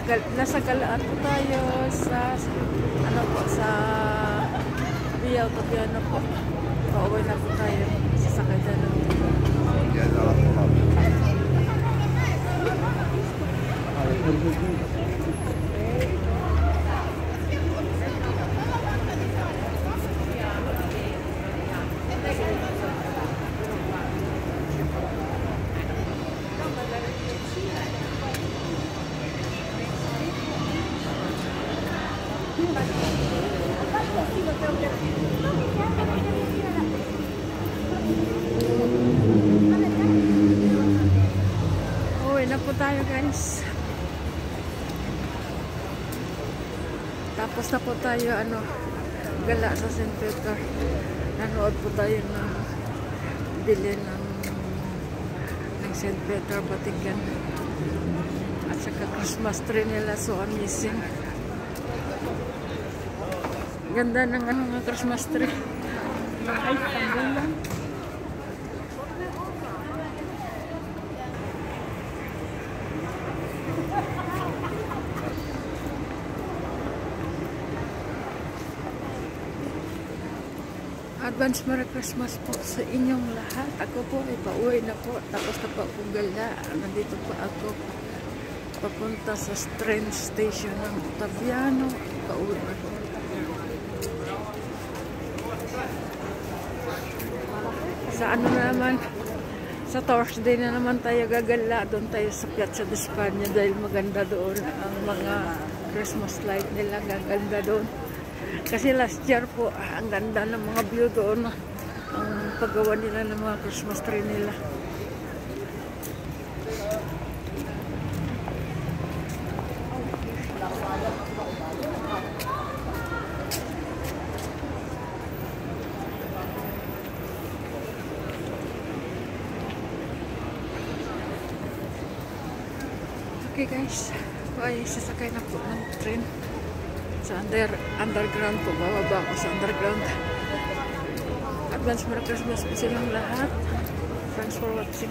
Nasa Galaan po tayo sa ano po sa Biyaw Tabiano po. Pauwi na po tayo. Sasakay na lang. Uwi na po tayo, guys. Tapos na po tayo gala sa St. Peter. Nanood po tayo ng bili ng St. Peter Vatican at saka Christmas tree nila, so amazing. Ganda ng mga Christmas tree. Ay, tanggal lang. Advance Merry Christmas po sa inyong lahat. Ako po ay pauwi na po. Tapos na po akong gala. Nandito po ako papunta sa train station ng Tabiano. Pauwi na po. Sa ano na naman, sa Thursday na naman tayo gagala. Doon tayo sa Piazza de España dahil maganda doon ang mga Christmas light nila. Gaganda doon. Kasi last year po, ang ganda ng mga view doon. Ang paggawa nila ng mga Christmas tree nila. Okay guys, ay sasakay na po ng train sa underground po. Bababa ako sa underground. Advance Merry Christmas po silang lahat. Thanks for watching.